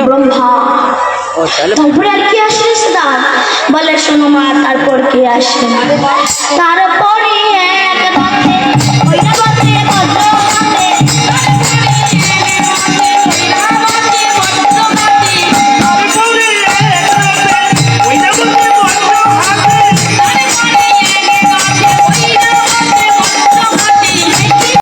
ব্রহ্মা। তারপরে আর কি আসে স্যার? বলে শোনো মা, তারপর কি আসে? তারপরে এক রাতে